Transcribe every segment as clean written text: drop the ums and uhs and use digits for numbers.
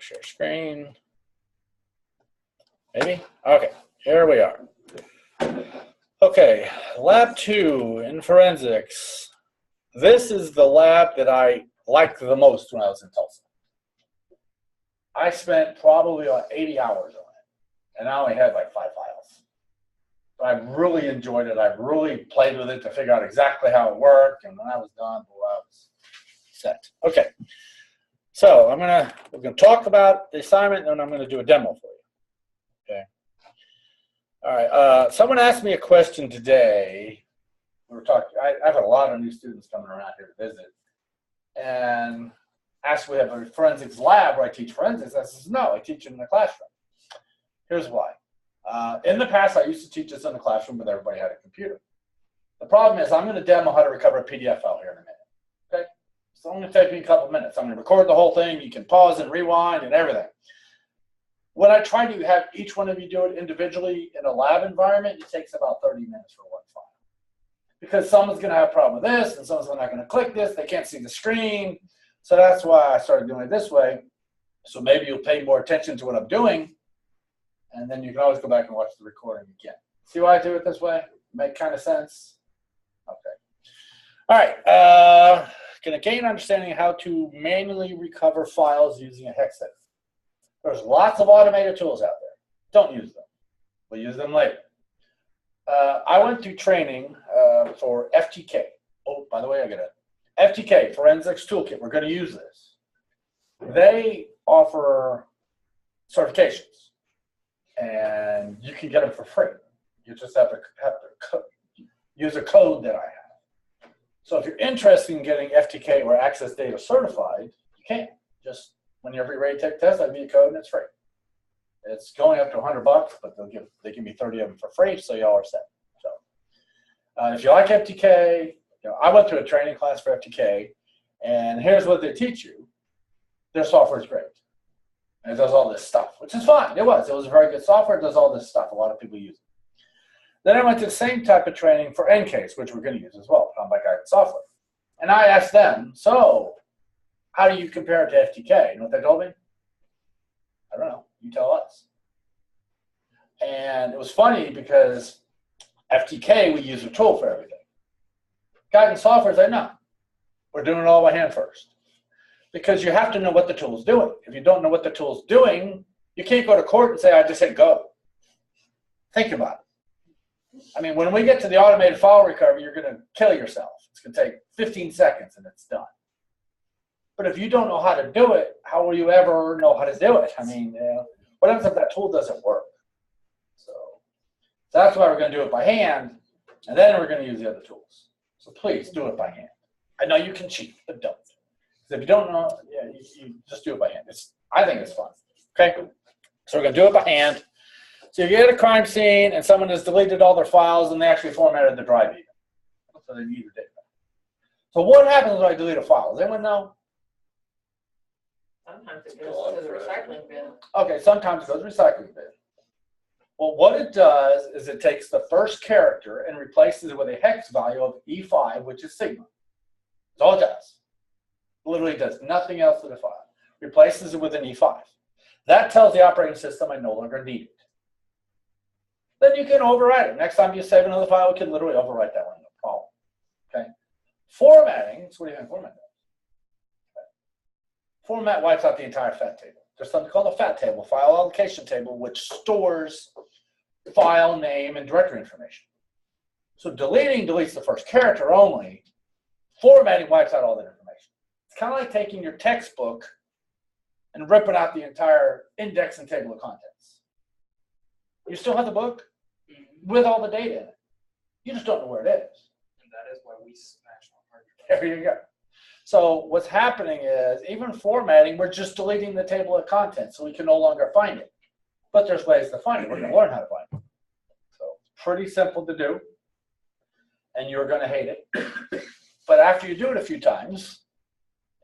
share screen. Maybe? Okay, here we are. Okay, Lab 2 in forensics. This is the lab that I liked the most when I was in Tulsa. I spent probably about 80 hours on it, and I only had like 5 files. But I really enjoyed it. I really played with it to figure out exactly how it worked, and when I was done, boy, I was set. Okay, so we're gonna talk about the assignment, and then I'm gonna do a demo for you. Okay. All right. Someone asked me a question today. We were talking. I've had a lot of new students coming around here to visit, and asked, we have a forensics lab where I teach forensics. I says, no, I teach it in the classroom. Here's why. In the past, I used to teach this in the classroom, but everybody had a computer. The problem is I'm going to demo how to recover a PDF file here in a minute. Okay? So I'm going to take me a couple minutes. I'm going to record the whole thing. You can pause and rewind and everything. When I try to have each one of you do it individually in a lab environment, it takes about 30 minutes for one file. Because someone's going to have a problem with this, and someone's not going to click this. They can't see the screen. So that's why I started doing it this way. So maybe you'll pay more attention to what I'm doing, and then you can always go back and watch the recording again. See why I do it this way? Make kind of sense? Okay. All right. Going to gain understanding of how to manually recover files using a hex editor. There's lots of automated tools out there. Don't use them. We'll use them later. I went through training for FTK. Oh, by the way, I got it. FTK, Forensics Toolkit, we're going to use this. They offer certifications, and you can get them for free. You just have to use a code that I have. So if you're interested in getting FTK or Access Data certified, you can. Just whenever you're ready to take the test, I'll give you a code, and it's free. It's going up to $100, but they give me 30 of them for free, so y'all are set. So if you like FTK, I went through a training class for FTK, and here's what they teach you. Their software is great. And it does all this stuff, which is fine. It was very good software. It does all this stuff. A lot of people use it. Then I went to the same type of training for NCASE, which we're going to use as well, found by guidance software. And I asked them, so how do you compare it to FTK? You know what they told me? I don't know. You tell us. And it was funny because FTK, we use a tool for everything. Guidance software said, no, we're doing it all by hand first. Because you have to know what the tool's doing. If you don't know what the tool's doing, you can't go to court and say, I just hit go. Think about it. I mean, when we get to the automated file recovery, you're going to kill yourself. It's going to take 15 seconds and it's done. But if you don't know how to do it, how will you ever know how to do it? I mean, what happens if that tool doesn't work? So that's why we're going to do it by hand, and then we're going to use the other tools. So please do it by hand. I know you can cheat, but don't. Because if you don't know, yeah, you just do it by hand. I think it's fun. Okay? So we're going to do it by hand. So you get a crime scene, and someone has deleted all their files, and they actually formatted the drive even. So they need your data. So what happens when I delete a file? Does anyone know? Sometimes it goes to the recycling bin. Okay, sometimes it goes to the recycling bin. Well, what it does is it takes the first character and replaces it with a hex value of E5, which is sigma. That's all it does. Literally does nothing else to the file. Replaces it with an E5. That tells the operating system I no longer need it. Then you can overwrite it. Next time you save another file, you can literally overwrite that one, no problem. Okay. Formatting, so what do you think format does? Okay. Format wipes out the entire FAT table. There's something called a FAT table, file allocation table, which stores file name and directory information. So deleting deletes the first character only. Formatting wipes out all that information. It's kind of like taking your textbook and ripping out the entire index and table of contents. You still have the book with all the data in it. You just don't know where it is. And that is why we smash on hard drive. There you go. So what's happening is, even formatting, we're just deleting the table of contents so we can no longer find it. But there's ways to find it. We're going to learn how to find it. So pretty simple to do, and you're going to hate it. But after you do it a few times,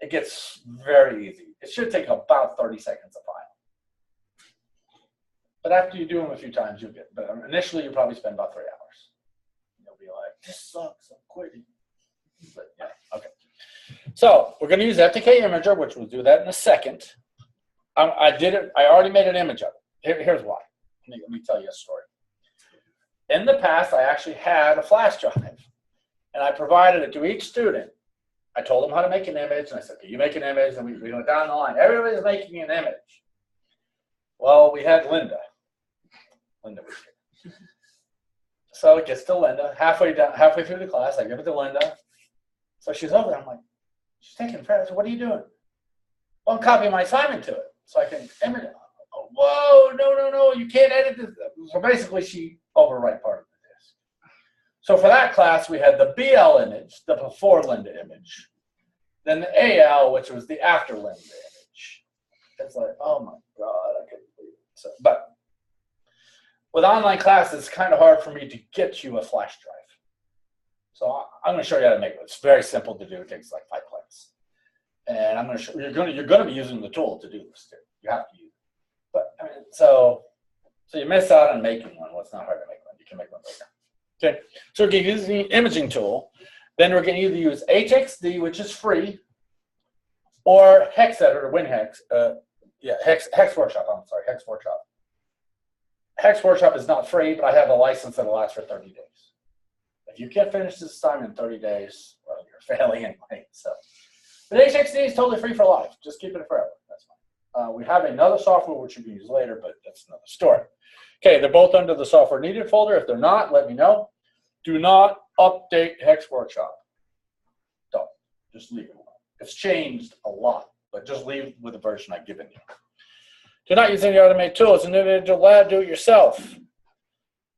it gets very easy. It should take about 30 seconds to file. But after you do them a few times, you'll get better. Initially, you'll probably spend about 3 hours. You'll be like, this sucks, I'm quitting. But yeah, okay. So we're going to use FTK Imager, which we'll do that in a second. I did it. I already made an image of it. Here's why. Let me tell you a story. In the past, I actually had a flash drive, and I provided it to each student. I told them how to make an image, and I said, okay, you make an image, and we went down the line. Everybody's making an image. Well, we had Linda. Linda was here. So it gets to Linda. Halfway through the class, I give it to Linda. So she's over there. I'm like, she's taking forever. I said, what are you doing? Well, I'm copying my assignment to it, so I can image it. Oh, whoa, no, you can't edit this. So basically, she overwrite part of the disk. So for that class, we had the BL image, the before Linda image, then the AL, which was the after Linda image. It's like, oh my God, I couldn't believe it. So, but with online classes, it's kind of hard for me to get you a flash drive. So I'm going to show you how to make it. It's very simple to do. It takes like 5 clicks. And I'm going to show you're going to be using the tool to do this too. You have to use it. But I mean, so you miss out on making one. Well, it's not hard to make one. You can make one later. Okay. So we're going to use the imaging tool. Then we're going to either use HXD, which is free, or Hex Editor, WinHex. Hex Workshop. I'm sorry, Hex Workshop. Hex Workshop is not free, but I have a license that lasts for 30 days. If you can't finish this assignment in 30 days, well, you're failing anyway. So, but HXD is totally free for life. Just keep it forever. That's fine. We have another software which you can use later, but that's another story. Okay, they're both under the software needed folder. If they're not, let me know. Do not update Hex Workshop. Don't. Just leave it alone. It's changed a lot, but just leave with the version I've given you. Do not use any automated tools. An individual lab, do it yourself.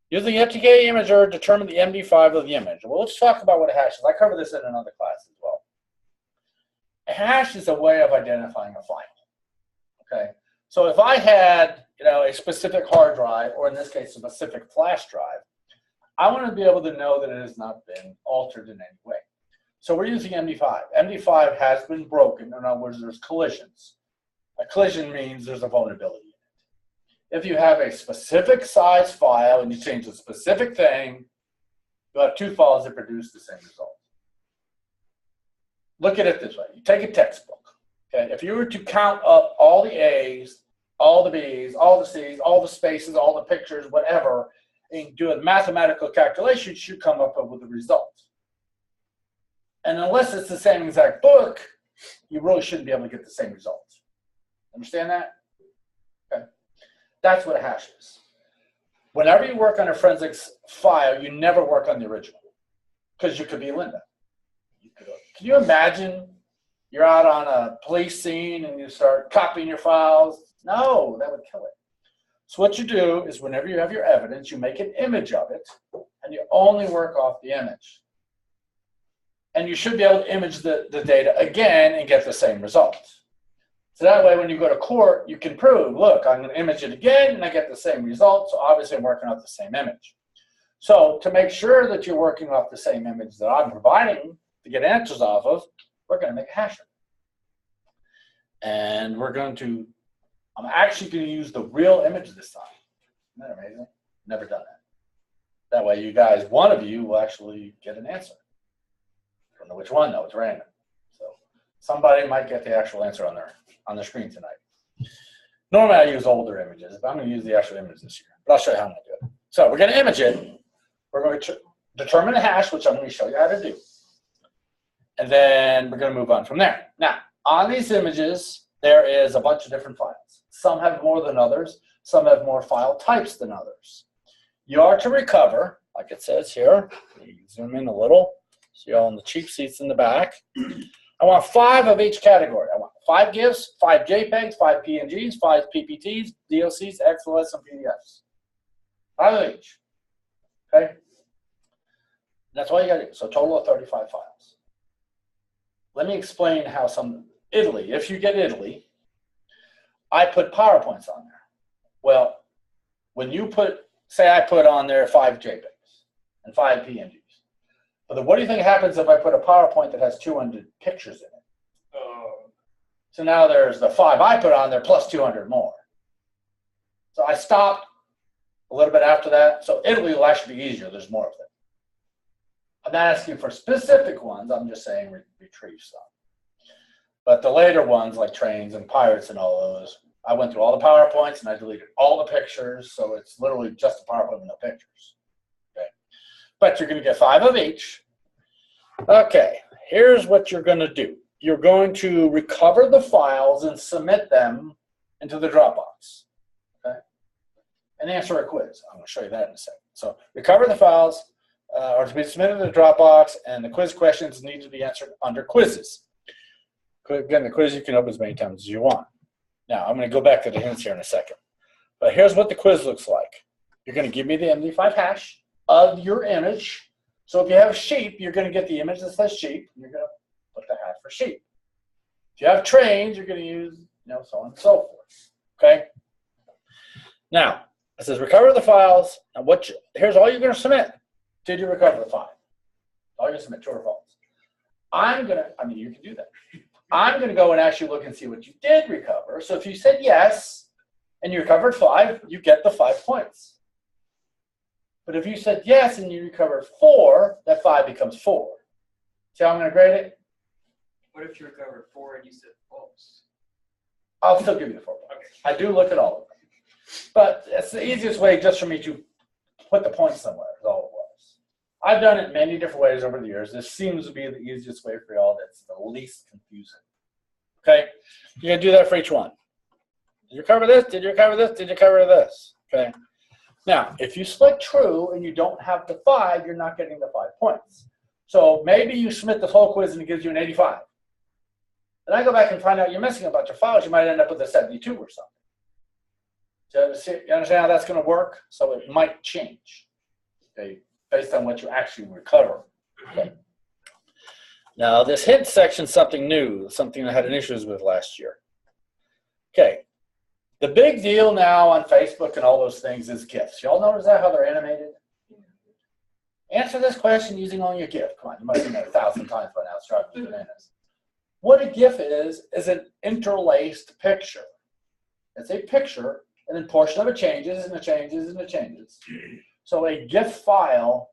Using FTK imager, determine the MD5 of the image. Well, let's talk about what a hash is. I cover this in another class as well. A hash is a way of identifying a file. Okay, so if I had, a specific hard drive, or in this case, a specific flash drive, I want to be able to know that it has not been altered in any way. So we're using MD5. MD5 has been broken. In other words, there's collisions. A collision means there's a vulnerability in it. If you have a specific size file and you change a specific thing, you'll have 2 files that produce the same result. Look at it this way. You take a textbook. Okay? If you were to count up all the A's, all the B's, all the C's, all the spaces, all the pictures, whatever, and do a mathematical calculation, you should come up with a result. And unless it's the same exact book, you really shouldn't be able to get the same result. Understand that? Okay. That's what a hash is. Whenever you work on a forensics file, you never work on the original, because you could be Linda. Can you imagine you're out on a police scene and you start copying your files? No, that would kill it. So what you do is whenever you have your evidence, you make an image of it, and you only work off the image. And you should be able to image the data again and get the same result. So that way, when you go to court, you can prove, look, I'm going to image it again, and I get the same result. So obviously, I'm working off the same image. So to make sure that you're working off the same image that I'm providing to get answers off of, we're going to make a hash. And I'm actually going to use the real image this time. Isn't that amazing? Never done that. That way, you guys, one of you will actually get an answer. I don't know which one, though. It's random. So somebody might get the actual answer on their screen tonight. Normally, I use older images, but I'm going to use the actual image this year. But I'll show you how I'm going to do it. So we're going to image it. We're going to determine the hash, which I'm going to show you how to do. And then we're going to move on from there. Now, on these images, there is a bunch of different files. Some have more than others. Some have more file types than others. You are to recover, like it says here. You zoom in a little. See all in the cheap seats in the back. I want 5 of each category. I want 5 GIFs, 5 JPEGs, 5 PNGs, 5 PPTs, DOCs, XLS, and PDFs. 5 of each. Okay? That's all you got to do. So a total of 35 files. Let me explain how Italy, if you get Italy, I put PowerPoints on there. Well, when you say I put on there 5 JPEGs and 5 PNGs. But what do you think happens if I put a PowerPoint that has 200 pictures in it? So now there's the 5 I put on there plus 200 more. So I stopped a little bit after that. So Italy will actually be easier. There's more of them. I'm not asking for specific ones. I'm just saying retrieve some. But the later ones, like trains and pirates and all those, I went through all the PowerPoints and I deleted all the pictures, so it's literally just a PowerPoint with no pictures. Okay, but you're going to get 5 of each. Okay, here's what you're going to do. You're going to recover the files and submit them into the Dropbox. Okay, and answer a quiz. I'm going to show you that in a second. So recover the files are to be submitted to the Dropbox, and the quiz questions need to be answered under quizzes. Again, the quiz you can open as many times as you want. Now, I'm going to go back to the hints here in a second. But here's what the quiz looks like. You're going to give me the MD5 hash of your image. So if you have sheep, you're going to get the image that says sheep, and you're going to put the hash for sheep. If you have trains, you're going to use, so on and so forth. Okay? Now, it says recover the files. And here's all you're going to submit. Did you recover the file? All you're going to submit, true or false. You can do that. I'm going to go and actually look and see what you did recover. So if you said yes, and you recovered 5, you get the 5 points. But if you said yes and you recovered 4, that 5 becomes 4. See how I'm going to grade it? What if you recovered 4 and you said false? I'll still give you the 4 points. Okay. I do look at all of them. But it's the easiest way just for me to put the points somewhere is all it was. I've done it many different ways over the years. This seems to be the easiest way for y'all. That's the least confusing. Okay? You're going to do that for each one. Did you cover this? Did you cover this? Did you cover this? Okay? Now, if you select true and you don't have the 5, you're not getting the 5 points. So maybe you submit the whole quiz and it gives you an 85. Then I go back and find out you're missing a bunch of files. You might end up with a 72 or something. So you understand how that's going to work? So it might change. Okay? Based on what you actually recover. Okay. Now, this hint section is something new, something I had an issues with last year. Okay. The big deal now on Facebook and all those things is GIFs. Y'all notice that, how they're animated? Answer this question using only a GIF. Come on, you might have seen that 1,000 times by now. It's driving me bananas. What a GIF is an interlaced picture. It's a picture, and then portion of it changes, and it changes, and it changes. So a GIF file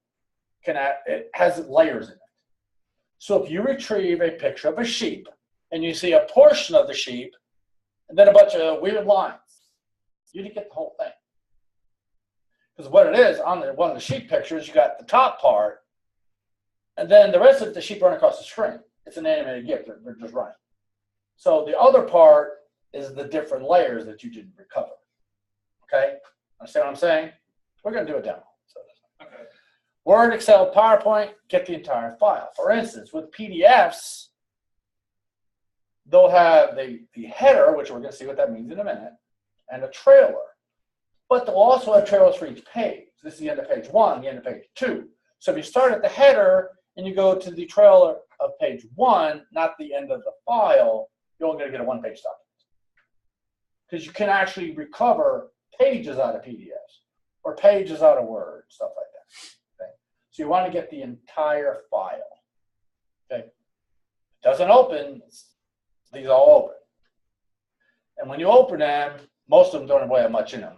it has layers in it. So if you retrieve a picture of a sheep and you see a portion of the sheep and then a bunch of weird lines, you didn't get the whole thing. Because what it is, on one of the sheep pictures, you got the top part, and then the rest of the sheep run across the screen. It's an animated GIF. They're just running. So the other part is the different layers that you didn't recover. Okay? Understand what I'm saying? We're going to do a demo. So, Okay. Word, Excel, PowerPoint, get the entire file. For instance, with PDFs, they'll have the header, which we're going to see what that means in a minute, and a trailer. But they'll also have trailers for each page. This is the end of page 1, the end of page 2. So if you start at the header and you go to the trailer of page 1, not the end of the file, you're only going to get a 1-page document. Because you can actually recover pages out of PDFs or pages out of Word, stuff like that. Okay? So you want to get the entire file. Okay? It doesn't open, these all open. And when you open them, most of them don't really have much in them.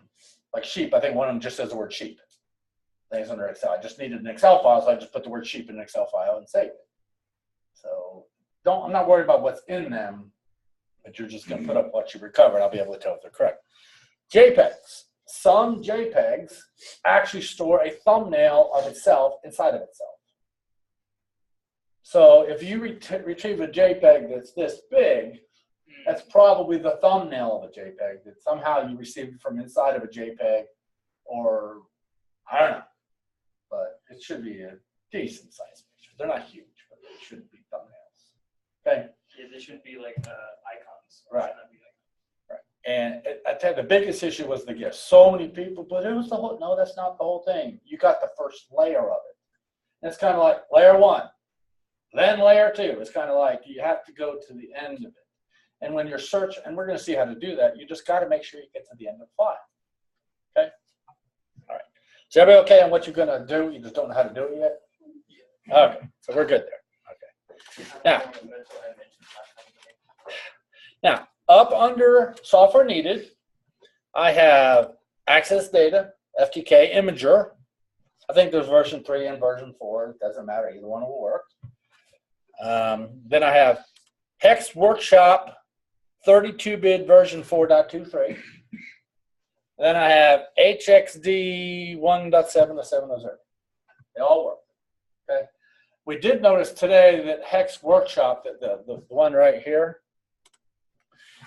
Like sheep, I think one of them just says the word sheep. I think it's under Excel. I just needed an Excel file, so I just put the word sheep in an Excel file and saved it. So I'm not worried about what's in them, but you're just going to put up what you recovered. I'll be able to tell if they're correct. JPEGs. Some JPEGs actually store a thumbnail of itself inside of itself. So if you retrieve a JPEG that's this big, that's probably the thumbnail of a JPEG that somehow you received from inside of a JPEG, or I don't know. But it should be a decent sized picture. They're not huge, but they shouldn't be thumbnails. Okay? Yeah, they shouldn't be like icons. Right. And I tell you, the biggest issue was the GIF. So many people, but it was the whole, no, that's not the whole thing. You got the first layer of it. And it's kind of like layer 1, then layer 2. It's kind of like you have to go to the end of it. And when you're searching, and we're going to see how to do that, you just got to make sure you get to the end of the file. Okay? All right. Is everybody okay on what you're going to do? You just don't know how to do it yet? Yeah. Okay. So we're good there. Okay. Now, up under software needed, I have access data, FTK, Imager. I think there's version 3 and version 4. It doesn't matter. Either one will work. Then I have Hex Workshop 32-bit version 4.23. Then I have HXD 1.7 to 7.0. They all work. Okay. We did notice today that Hex Workshop, the one right here,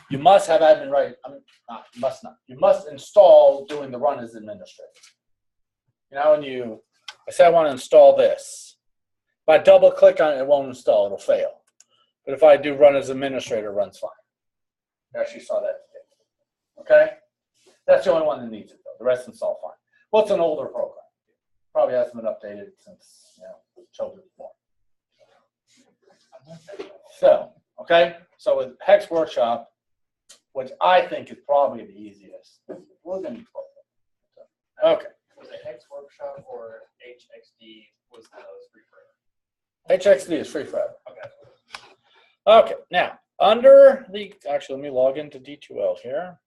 you must have admin right. You must install doing the run as administrator. You know, when I say I want to install this. If I double click on it, it won't install. It'll fail. But if I do run as administrator, it runs fine. I actually saw that today. Okay? That's the only one that needs it, though. The rest install fine. Well, it's an older program. Probably hasn't been updated since, children were born. So, okay? So with Hex Workshop, which I think is probably the easiest, we're going to use both of them. Okay. Was it Hex Workshop or HXD was free forever? HXD is free forever. Okay. Okay, now, under the, actually, let me log into D2L here.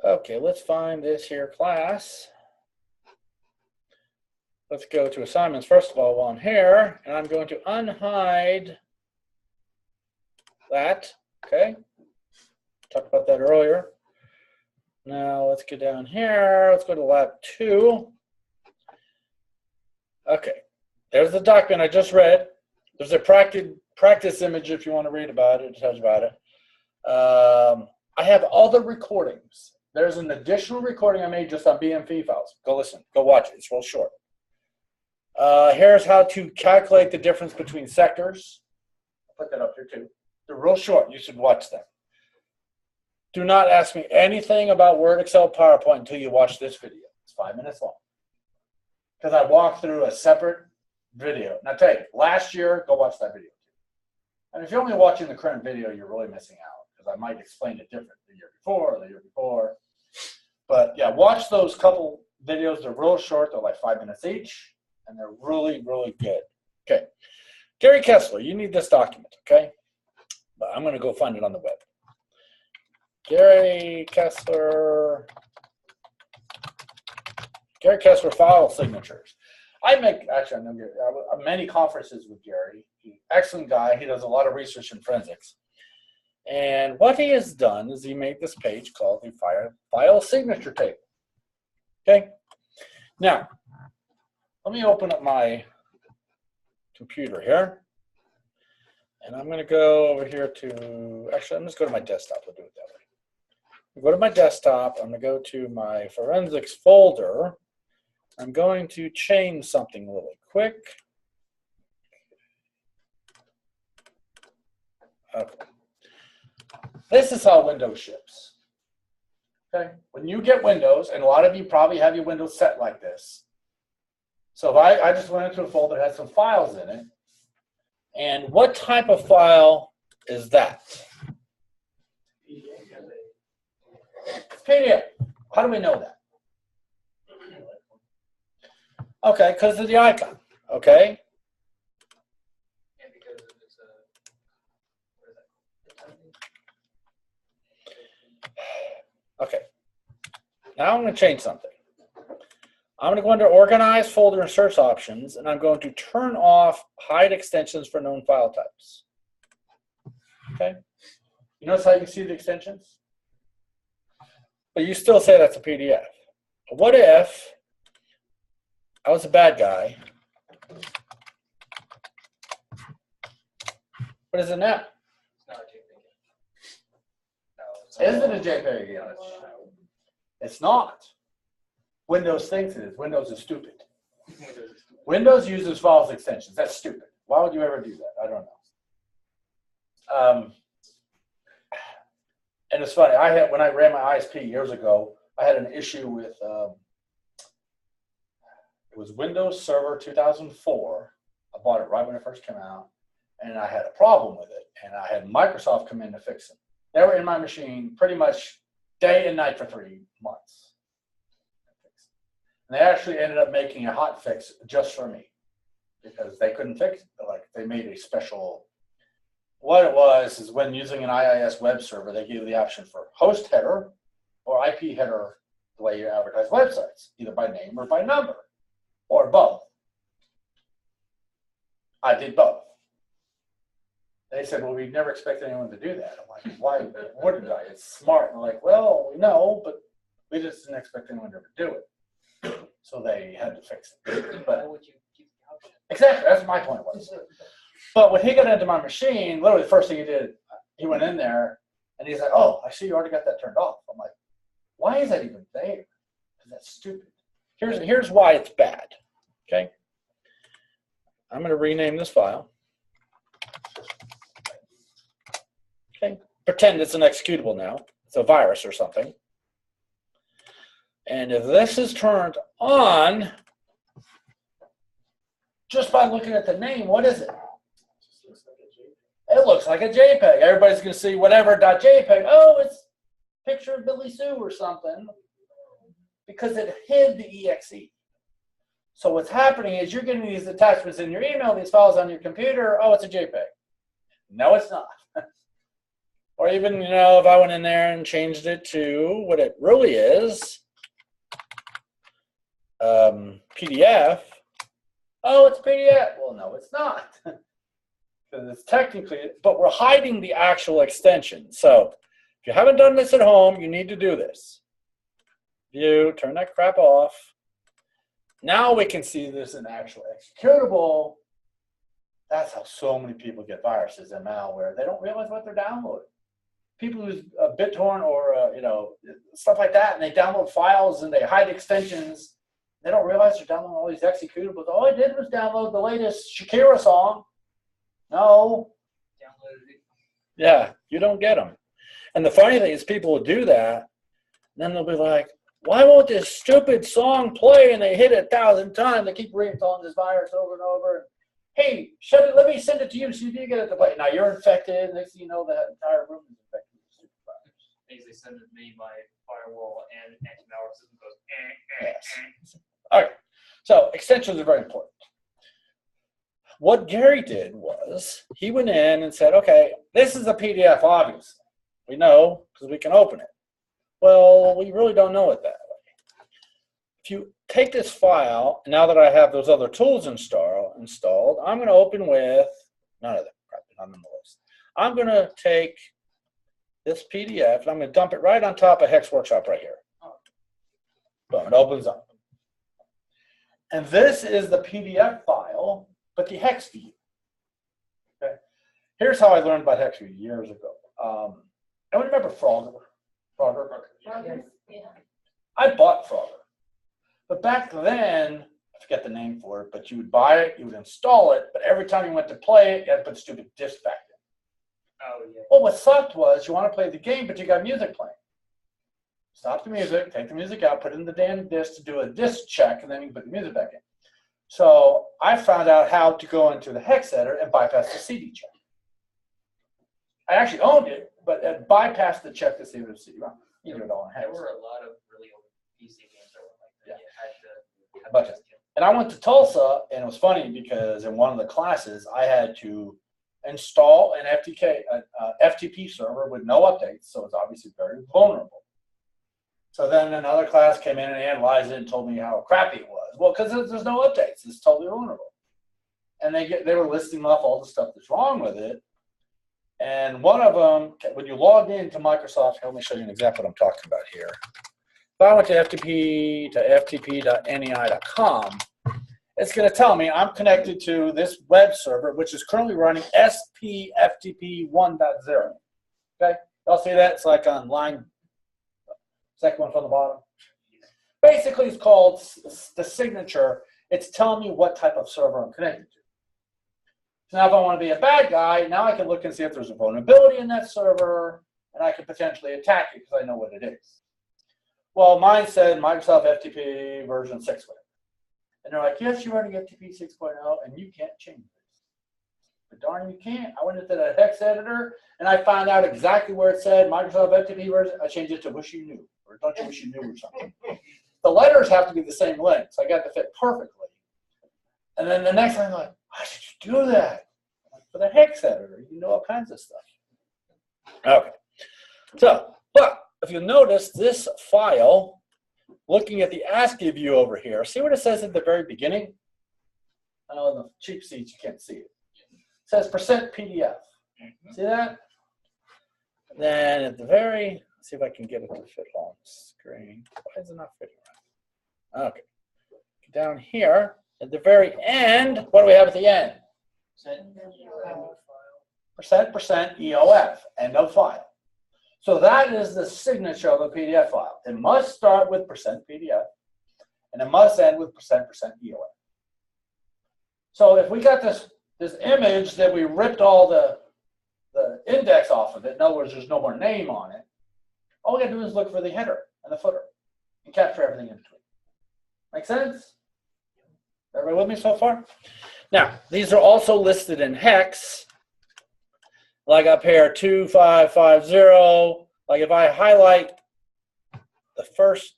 Okay, let's find this here class. Let's go to assignments, first of all, on here, and I'm going to unhide that, okay? Talked about that earlier. Now let's go down here. Let's go to Lab 2. Okay, there's the document I just read. There's a practice image if you want to read about it. It tells you about it. I have all the recordings. There's an additional recording I made just on BMP files. Go listen. Go watch it. It's real short. Here's how to calculate the difference between sectors. I'll put that up here too. They're real short. You should watch them. Do not ask me anything about Word, Excel, PowerPoint until you watch this video. It's 5 minutes long. Because I walked through a separate video. And I tell you, last year, go watch that video too. And if you're only watching the current video, you're really missing out. Because I might explain it different the year before or the year before. But yeah, watch those couple videos. They're real short. They're like 5 minutes each. And they're really, really good. Okay. Gary Kessler, you need this document, okay? But I'm going to go find it on the web. Gary Kessler file signatures. I know Gary. I have many conferences with Gary. He's an excellent guy. He does a lot of research in forensics. And what he has done is he made this page called the file signature table. Okay? Now, let me open up my computer here. And I'm going to go over here to, actually, I'm just going to my desktop. We'll do it that way. I'll go to my desktop. I'm going to go to my forensics folder. I'm going to change something really quick. Okay. This is how Windows ships. Okay. When you get Windows, and a lot of you probably have your Windows set like this. So if I just went into a folder that had some files in it. And what type of file is that? It's PDF. How do we know that? Okay, because of the icon. Okay. And because it's Okay. Now I'm going to change something. I'm going to go under Organize Folder and Search Options, and I'm going to turn off Hide Extensions for known file types. Okay. You notice how you see the extensions? But you still say that's a PDF. What if I was a bad guy? What is it now? It's not a JPEG. No, Is it a JPEG image? It's not. Windows thinks it is. Windows is stupid. Windows uses files extensions. That's stupid. Why would you ever do that? I don't know. And it's funny. When I ran my ISP years ago, I had an issue with it was Windows Server 2004. I bought it right when it first came out, and I had a problem with it. And I had Microsoft come in to fix it. They were in my machine pretty much day and night for 3 months. And they actually ended up making a hot fix just for me because they couldn't fix it. Like they made a special. What it was is when using an IIS web server, they gave you the option for host header or IP header the way you advertise websites, either by name or by number, or both. I did both. They said, well, we never expected anyone to do that. I'm like, why wouldn't I? It's smart. And I'm like, well, we know, but we just didn't expect anyone to ever do it. So they had to fix it. Why But would you keep the option? exactly, that's my point was. But when he got into my machine, literally the first thing he did, he went in there and he's like, oh, I see you already got that turned off. I'm like, why is that even there? Because that's stupid. Here's why it's bad. Okay. I'm going to rename this file. Okay. Pretend it's an executable now. It's a virus or something. And if this is turned on, just by looking at the name, what is it? It looks like a JPEG. Everybody's going to see whatever.jpg. Oh, it's a picture of Billy Sue or something. Because it hid the exe. So what's happening is you're getting these attachments in your email, these files on your computer. Oh, it's a JPEG. No, it's not. Or even, if I went in there and changed it to what it really is, PDF. Oh, it's PDF. Well, no, it's not. Because it's technically, but we're hiding the actual extension. So if you haven't done this at home, you need to do this. View, turn that crap off. Now we can see this in actual executable. That's how so many people get viruses and malware. They don't realize what they're downloading. People use BitTorrent or stuff like that, and they download files and they hide extensions. They don't realize they're downloading all these executables. All I did was download the latest Shakira song. No. Downloaded it. Yeah, you don't get them. And the funny thing is people will do that, and then they'll be like, why won't this stupid song play? And they hit it 1,000 times. They keep reinstalling this virus over and over. Hey, shut it. Let me send it to you so you get it to play. Now you're infected. Next thing you know, the entire room is infected with stupid virus. They send it to me, my firewall and anti-malware system goes, Yes. All right. So extensions are very important. What Gary did was he went in and said, okay, this is a PDF, obviously. We know because we can open it. Well, we really don't know it that way. If you take this file, now that I have those other tools installed, I'm going to open with none of them. Not on the list. I'm going to take this PDF and I'm going to dump it right on top of Hex Workshop right here. Boom, it opens up. And this is the PDF file, but the hex view. Okay. Here's how I learned about hex view years ago. I remember Frogger. Yeah. I bought Frogger. But back then, I forget the name for it, but you would buy it, you would install it, but every time you went to play it, you had to put the stupid disc back in. oh yeah. Well, what sucked was you want to play the game, but you got music playing. Stop the music, take the music out, put it in the damn disc to do a disc check, and then you can put the music back in. So I found out how to go into the hex editor and bypass the CD check. I actually owned it, but it bypassed the check to see if it was CD ROM. You do it all in hex. There were a lot of really old PC games that were like that. Yeah. You had to Bunch of- And I went to Tulsa, and it was funny because in one of the classes, I had to install an FTP server with no updates, so it's obviously very vulnerable. So then another class came in and analyzed it and told me how crappy it was. Well, because there's no updates, it's totally vulnerable. And they were listing off all the stuff that's wrong with it. And one of them, when you log into Microsoft, let me show you an example of what I'm talking about here. If I went to ftp.nei.com, it's going to tell me I'm connected to this web server, which is currently running Sp18 1.0. Okay, y'all see that? It's like on line, second one from the bottom. Basically, it's called the signature. It's telling me what type of server I'm connected to. So now if I want to be a bad guy, now I can look and see if there's a vulnerability in that server, and I can potentially attack it because I know what it is. Well, mine said Microsoft FTP version 6. And they're like, yes, you're running FTP 6.0, and you can't change this. But darn, you can't. I went into the hex editor, and I found out exactly where it said Microsoft FTP version. I changed it to wish you knew, or don't you wish you knew, or something. The letters have to be the same length, so I got to fit perfectly. And then the next time, I'm like, why did you do that? Like, for the hex editor, you know all kinds of stuff. Okay. So, but if you notice, this file looking at the ASCII view over here, see what it says at the very beginning? I know in the cheap seats you can't see it. It says %PDF. See that? Then at the very, let's see if I can get it to fit on the screen. Why is it not fitting right? Okay. Down here, at the very end, what do we have at the end? % EOF, end of file. So that is the signature of a PDF file. It must start with %PDF, and it must end with % EOF. So if we got this image that we ripped all the index off of it, in other words, there's no more name on it, all we got to do is look for the header and the footer and capture everything in between. Make sense? Everybody with me so far? Now, these are also listed in hex, like up here, 2550. Like if I highlight the first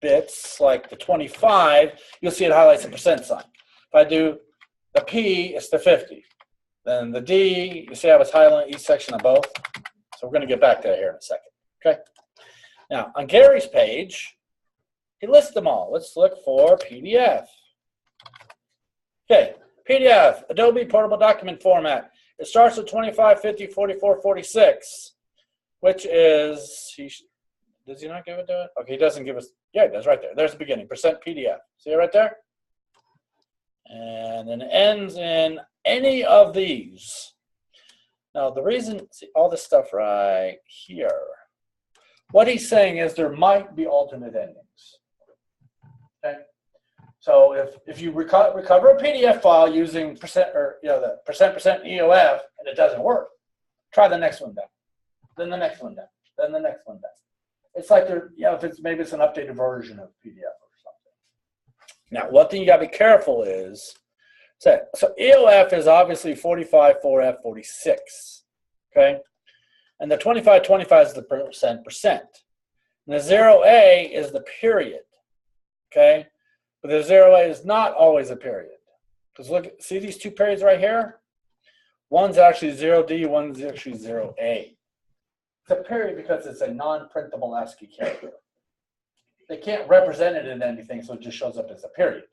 bits, like the 25, you'll see it highlights the % sign. If I do the P, it's the 50. Then the D, you see how it's highlighting each section of both? So we're going to get back to that here in a second. Okay. Now, on Gary's page, he lists them all. Let's look for PDF. Okay, PDF, Adobe Portable Document Format. It starts with 2550 44 46, which is, does he not give it to it? Okay, he doesn't give us, yeah, it does right there. There's the beginning, %PDF. See it right there? And then it ends in any of these. Now, the reason, see all this stuff right here, what he's saying is there might be alternate endings. Okay? So if you recover a PDF file using % or the % EOF and it doesn't work, try the next one down, then the next one down, then the next one down. It's like if it's maybe it's an updated version of PDF or something. Now, one thing you got to be careful is, so EOF is obviously 45.4F46, okay, and the 2525 is the %. And the 0A is the period, okay. But the 0A is not always a period. Because look, see these two periods right here? One's actually 0D, one's actually 0A. It's a period because it's a non-printable ASCII character. They can't represent it in anything, so it just shows up as a period.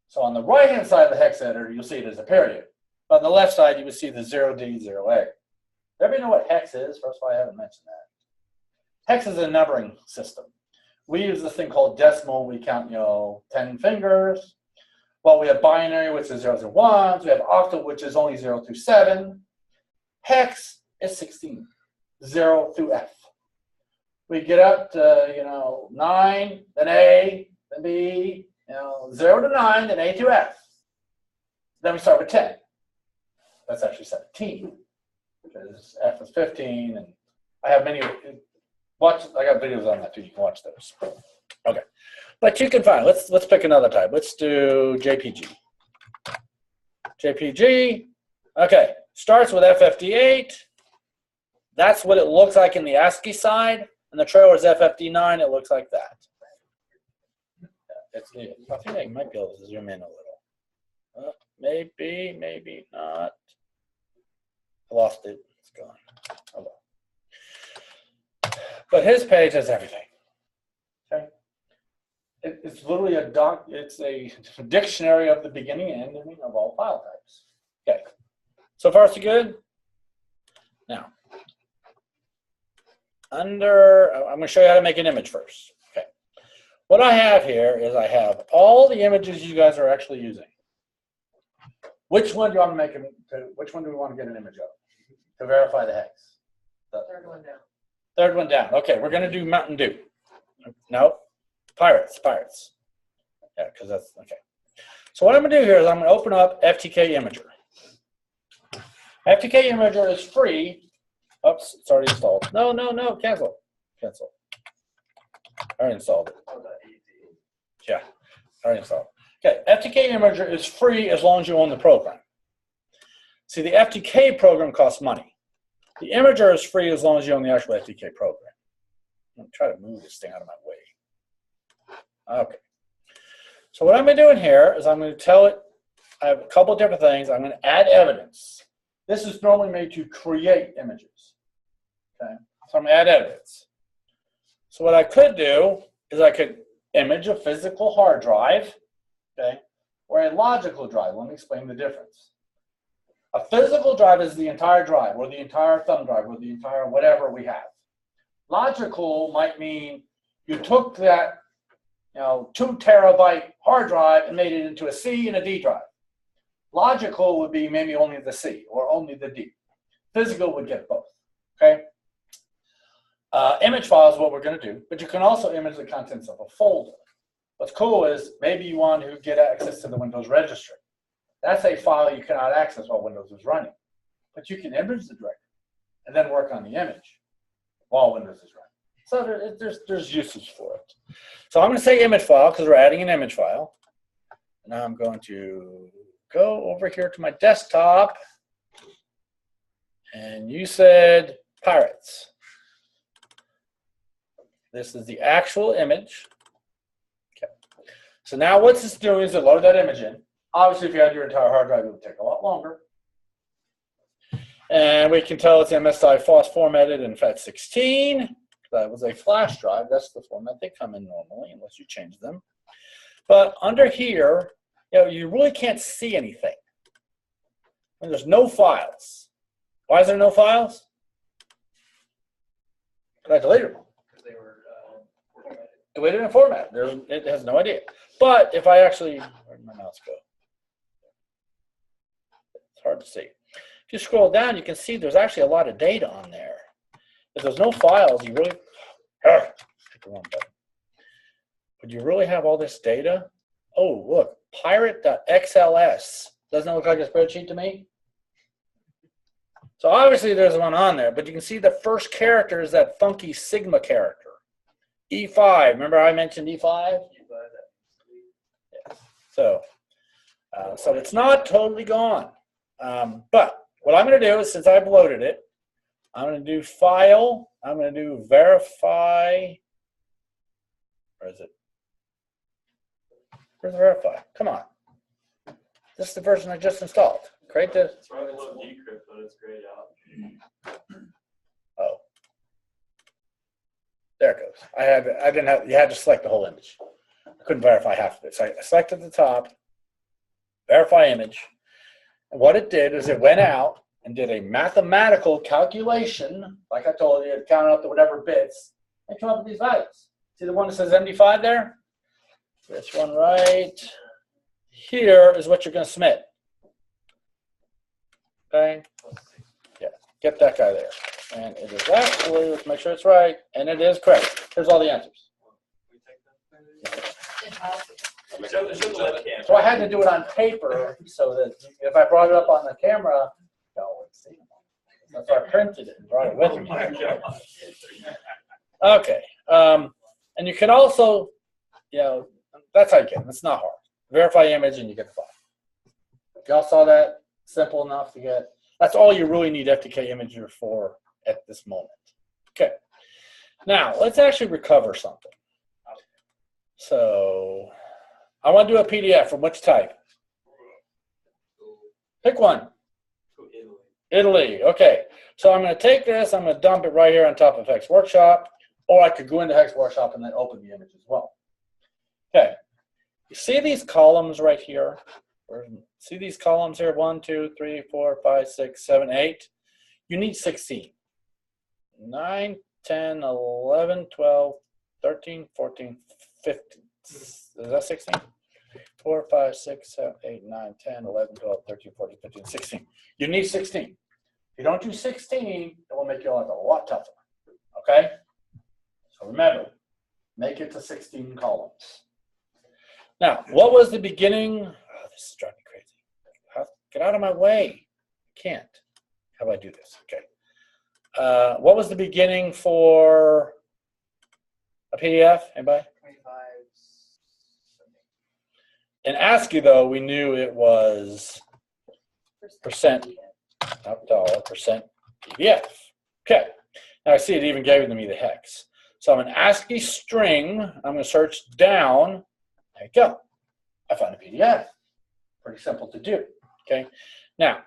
So on the right-hand side of the hex editor, you'll see it as a period. But on the left side, you will see the 0D, 0A. Everybody know what hex is? First of all, I haven't mentioned that. Hex is a numbering system. We use this thing called decimal. We count, 10 fingers. Well, we have binary, which is zeros and ones. We have octal, which is only 0 through 7. Hex is 16, 0 through F. We get up to, 9, then A, then B, 0 to 9, then A to F. Then we start with 10. That's actually 17, because F is 15, and I have many. I got videos on that too. You can watch those. Okay, but you can find. Let's pick another type. Let's do JPG. JPG. Okay, starts with FFD8. That's what it looks like in the ASCII side, and the trailer is FFD9. It looks like that. I think I might be able to zoom in a little. Maybe, maybe not. I lost it. It's gone. Oh well. But his page has everything. Okay, it's literally it's a dictionary of the beginning and ending of all file types. Okay, so far so good. Now, I'm going to show you how to make an image first. Okay, what I have here is I have all the images you guys are actually using. Which one do you want to make? Which one do we want to get an image of to verify the hex? Third one down. Third one down. Okay, we're going to do Mountain Dew. No, Pirates. Yeah, because that's, okay. So what I'm going to do here is I'm going to open up FTK Imager. FTK Imager is free. Oops, it's already installed. No, cancel. I already installed it. Yeah, I already installed it. Okay, FTK Imager is free as long as you own the program. See, the FTK program costs money. The Imager is free as long as you own the actual FTK program. I'm going to try to move this thing out of my way. Okay. So what I'm going to do in here is I'm going to tell it, I have a couple of different things. I'm going to add evidence. This is normally made to create images. Okay. So I'm going to add evidence. So what I could do is I could image, a physical hard drive, okay, or a logical drive. Let me explain the difference. A physical drive is the entire drive, or the entire thumb drive, or the entire whatever we have. Logical might mean you took that 2 terabyte hard drive and made it into a C and a D drive. Logical would be maybe only the C or only the D. Physical would get both, okay? Image file is what we're going to do, but you can also image the contents of a folder. What's cool is maybe you want to get access to the Windows registry. That's a file you cannot access while Windows is running, but you can image the directory and then work on the image while Windows is running. So there's usage for it. So I'm going to say image file because we're adding an image file. Now I'm going to go over here to my desktop, and you said pirates. This is the actual image. Okay. So now what it's doing is it load that image in. Obviously, if you had your entire hard drive, it would take a lot longer. And we can tell it's MSI FOSS formatted in FAT16. That was a flash drive. That's the format they come in normally, unless you change them. But under here, you really can't see anything. And there's no files. Why is there no files? Because I deleted them. Because they were formatted. Deleted and formatted. It has no idea. But if I actually, where'd my mouse go? It's hard to see. If you scroll down, you can see there's actually a lot of data on there. If there's no files, you really, hit the wrong button. Would you really have all this data? Oh, look, pirate.xls. Doesn't it look like a spreadsheet to me? So obviously there's one on there, but you can see the first character is that funky Sigma character. E5, remember I mentioned E5? Yeah. So it's not totally gone. But what I'm going to do is, since I've loaded it, I'm going to do File. I'm going to do Verify. Where is it? Where's Verify? Come on. This is the version I just installed. Create this. It's probably a little decrypt, but it's grayed out. Oh. There it goes. You had to select the whole image. I couldn't verify half of it. So I selected the top, Verify Image. And what it did is it went out and did a mathematical calculation, like I told you, it counted up to whatever bits, and came up with these values. See the one that says MD5 there? This one right here is what you're going to submit. Okay? Yeah, get that guy there. And it is actually, let's make sure it's right, and it is correct. Here's all the answers. Show the webcam. So I had to do it on paper so that if I brought it up on the camera, no one would see it. That's why I printed it and brought it with me. Okay. And you can also, that's how you get it. It's not hard. Verify image and you get the file. Y'all saw that? Simple enough to get. That's all you really need FTK Imager for at this moment. Okay. Now, let's actually recover something. So, I want to do a PDF from which type? Pick one. Italy. Okay. So I'm going to take this. I'm going to dump it right here on top of Hex Workshop. Or I could go into Hex Workshop and then open the image as well. Okay. You see these columns right here? See these columns here? 1, 2, 3, 4, 5, 6, 7, 8. You need 16. 9, 10, 11, 12, 13, 14, 15. Is that 16? 4, 5, 6, 7, 8, 9, 10, 11, 12, 13, 14, 15, 16. You need 16. If you don't do 16, it will make your life a lot tougher. Okay? So remember, make it to 16 columns. Now, what was the beginning? Oh, this is driving me crazy. Get out of my way. I can't. How do I do this? Okay. What was the beginning for a PDF? Anybody? 25. In ASCII, though, we knew it was percent, not dollar, percent PDF. Okay. Now I see it even gave me the hex. So I'm an ASCII string. I'm going to search down. There you go. I found a PDF. Pretty simple to do. Okay. Now,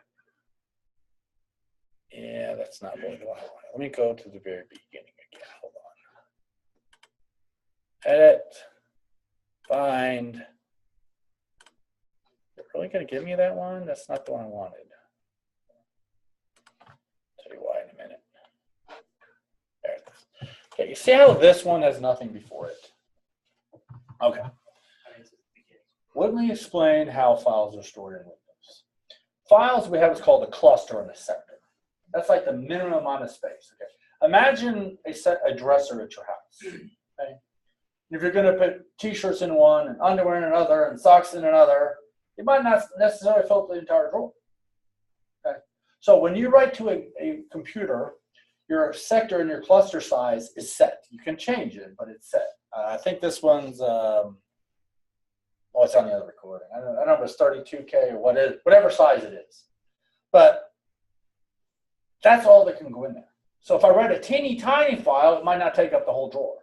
yeah, that's not really what I want. Let me go to the very beginning again. Hold on. Edit. find, is it really going to give me that one? That's not the one I wanted. Tell you why in a minute. There it is. Okay, you see how this one has nothing before it? Okay. Let me explain how files are stored in Windows. Files we have is called a cluster and a sector. That's like the minimum amount of space. Okay. Imagine a dresser at your house. Okay. If you're going to put t-shirts in one and underwear in another and socks in another, you might not necessarily fill up the entire drawer. Okay. So when you write to a computer, your sector and your cluster size is set. You can change it, but it's set. I think this one's, oh, it's on the other recording. I don't know if it's 32K or whatever size it is. But that's all that can go in there. So if I write a teeny tiny file, it might not take up the whole drawer.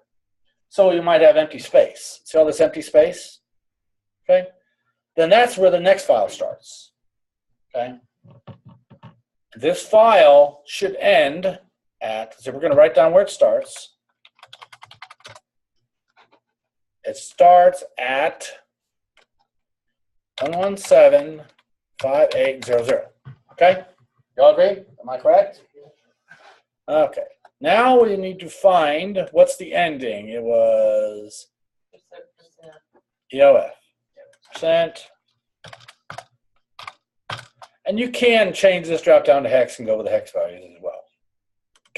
So you might have empty space. See all this empty space? Okay. Then that's where the next file starts. Okay. This file should end at, so we're going to write down where it starts. It starts at 117.5800. Okay? You all agree? Am I correct? Okay. Now we need to find what's the ending. It was EOF. Percent. And you can change this drop down to hex and go with the hex values as well.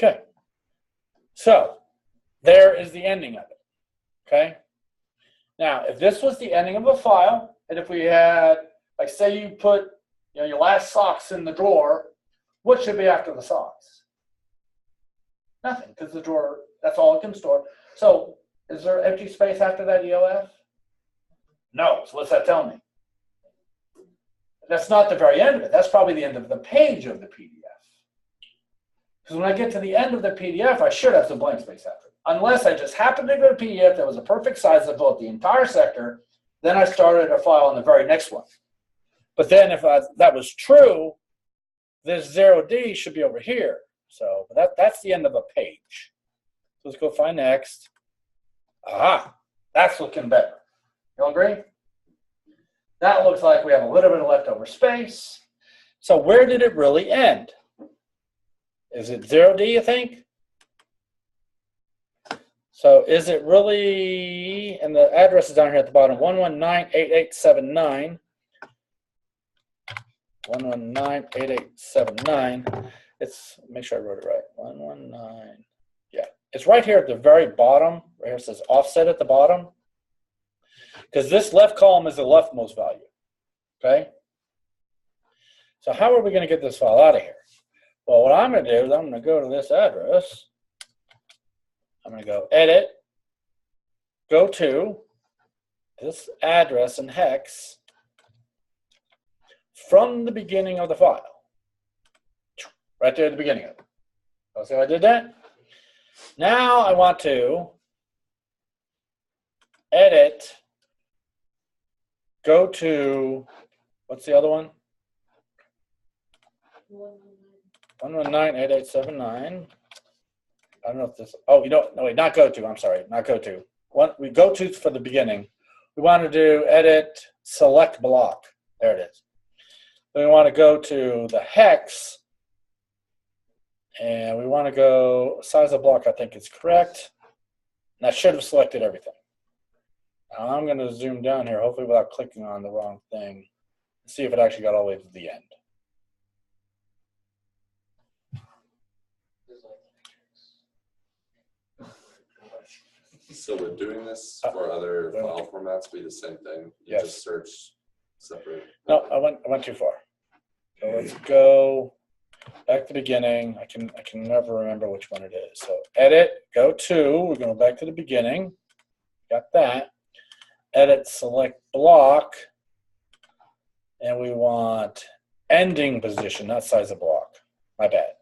Okay. So there is the ending of it. Okay. Now, if this was the ending of a file, and if we had, like, say you put, your last socks in the drawer, what should be after the socks? Nothing, because the drawer, that's all it can store. So is there empty space after that EOF? No. So what's that tell me? That's not the very end of it. That's probably the end of the page of the PDF. Because when I get to the end of the PDF, I should have some blank space after it. Unless I just happened to go to PDF that was a perfect size that built the entire sector, then I started a file on the very next one. But then if that was true, this 0D should be over here. So that's the end of a page. So let's go find next. Aha, that's looking better. You all agree? That looks like we have a little bit of leftover space. So where did it really end? Is it 0D, you think? So is it really, and the address is down here at the bottom, 119.8879. 119.8879. It's, make sure I wrote it right. 119. Yeah, it's right here at the very bottom. Right here it says offset at the bottom. Because this left column is the leftmost value. Okay? So how are we going to get this file out of here? Well, what I'm going to do is I'm going to go to this address. I'm going to go edit, go to this address in hex from the beginning of the file. Right there at the beginning of it. See how I did that? Now I want to edit, go to, what's the other one? 119.8879. I don't know if this, oh, no, wait, not go to, I'm sorry, not go to. We go to for the beginning. We want to do edit, select block. There it is. Then we want to go to the hex, and we want to go size of block, I think is correct. And I should have selected everything. Now I'm going to zoom down here, hopefully without clicking on the wrong thing, and see if it actually got all the way to the end. So would doing this for other file formats be the same thing? You Yes. just search separate. No, I went too far. So let's go back to the beginning. I can never remember which one it is. So edit, go to, we're going back to the beginning. Got that. Edit, select block. And we want ending position, not size of block. My bad.